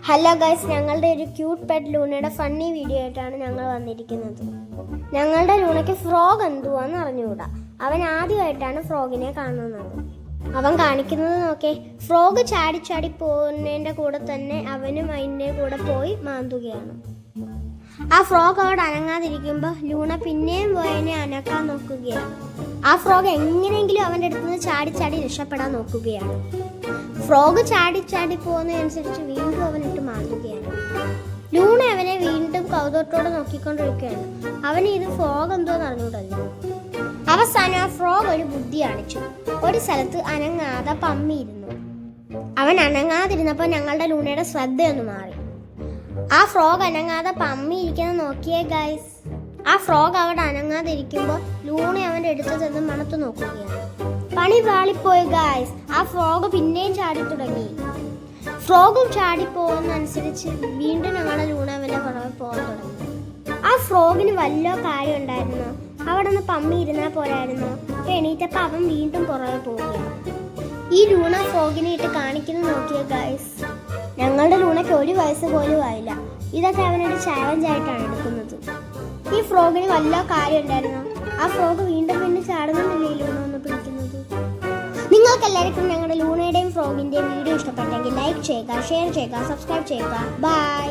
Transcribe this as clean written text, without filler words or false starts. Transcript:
Hello guys, ഞങ്ങളുടെ ഒരു cute pet ലൂണയുടെ funny video ആയിട്ടാണ് ഞങ്ങൾ വന്നിരിക്കുന്നത്. ഞങ്ങളുടെ ലൂണയ്ക്ക് ഫ്രോഗ് എന്തുവാന്ന് അറിഞ്ഞുകൂടാ. അവൻ ആദ്യമായിട്ടാണ് ഫ്രോഗിനെ കാണുന്നത്. അവൻ കാണിക്കുന്നത് നോക്കേ, ഫ്രോഗ് ചാടി ചാടി പോകുന്നതിൻ്റെ കൂടെ തന്നെ അവനും അതിൻ്റെ കൂടെ പോയി മാന്തുകയാണ്. ആ ഫ്രോഗ് അവിടെ അനങ്ങാതിരിക്കുമ്പോൾ ലൂണ പിന്നെയും പോയതിനെ അനക്കാൻ നോക്കുകയാണ്. ആ ഫ്രോഗ് എങ്ങനെയെങ്കിലും അവൻ്റെ അടുത്ത് നിന്ന് ചാടി ചാടി രക്ഷപ്പെടാൻ നോക്കുകയാണ്. ഫ്രോഗ് ചാടി ചാടി പോകുന്നതനുസരിച്ച് വീണ്ടും അവനിട്ട് മാന്തുകയാണ്. ലൂണ അവനെ വീണ്ടും കൗതുകത്തോടെ നോക്കിക്കൊണ്ടിരിക്കുകയാണ്. അവന് ഇത് ഫ്രോഗ് എന്തോന്ന് അറിഞ്ഞൂടല്ലോ. അവസാനം ആ ഫ്രോഗ് ഒരു ബുദ്ധി കാണിച്ചു. ഒരു സ്ഥലത്ത് അനങ്ങാതെ പമ്മിയിരുന്നു. അവൻ അനങ്ങാതിരുന്നപ്പോൾ ഞങ്ങളുടെ ലൂണയുടെ ശ്രദ്ധയൊന്ന് മാറി. ആ ഫ്രോഗ് അനങ്ങാതെ പമ്മി ഇരിക്കുന്നത് നോക്കിയേ ഗൈസ്. ആ ഫ്രോഗ് അവിടെ അനങ്ങാതെ ഇരിക്കുമ്പോൾ ലൂണ അവൻ്റെ അടുത്ത് ചെന്ന് മണത്ത് നോക്കുകയാണ്. പണി പാളിപ്പോയി ഗൈസ്. ആ ഫ്രോഗ് പിന്നെയും ചാടി തുടങ്ങി. ഫ്രോഗും ചാടി പോകുന്നതനുസരിച്ച് വീണ്ടും ഞങ്ങളുടെ ലൂണ അവൻ്റെ പുറമെ പോകാൻ തുടങ്ങി. ആ ഫ്രോഗിന് വല്ല കാര്യം ഉണ്ടായിരുന്നോ? അവിടെ നിന്ന് പമ്മി ഇരുന്നാൽ പോരായിരുന്നോ? എണീറ്റപ്പോൾ അവൻ വീണ്ടും പുറമെ പോവുകയാണ്. ഈ ലൂണ ഫ്രോഗിനെ ഇട്ട് കാണിക്കുന്നത് നോക്കിയ ഗൈസ്. ഞങ്ങളുടെ ലൂണയ്ക്ക് 1 വയസ്സ് പോലും ആയില്ല. ഇതൊക്കെ അവനൊരു ചാലഞ്ച് ആയിട്ടാണ് എടുക്കുന്നത്. ഈ ഫ്രോഗിന് വല്ല കാര്യം ഉണ്ടായിരുന്നോ? ആ ഫ്രോഗ് വീണ്ടും വീണ്ടും ചാടുന്നുണ്ടല്ലേ ഈ ലൂണ ഒന്ന് പിടിക്കുന്നത്. നിങ്ങൾക്ക് എല്ലാവർക്കും ഞങ്ങളുടെ ലൂണയുടെയും ഫ്രോഗിൻ്റെയും വീഡിയോ ഇഷ്ടപ്പെട്ടെങ്കിൽ ലൈക്ക് ചെയ്യുക, ഷെയർ ചെയ്യുക, സബ്സ്ക്രൈബ് ചെയ്യുക. ബൈ.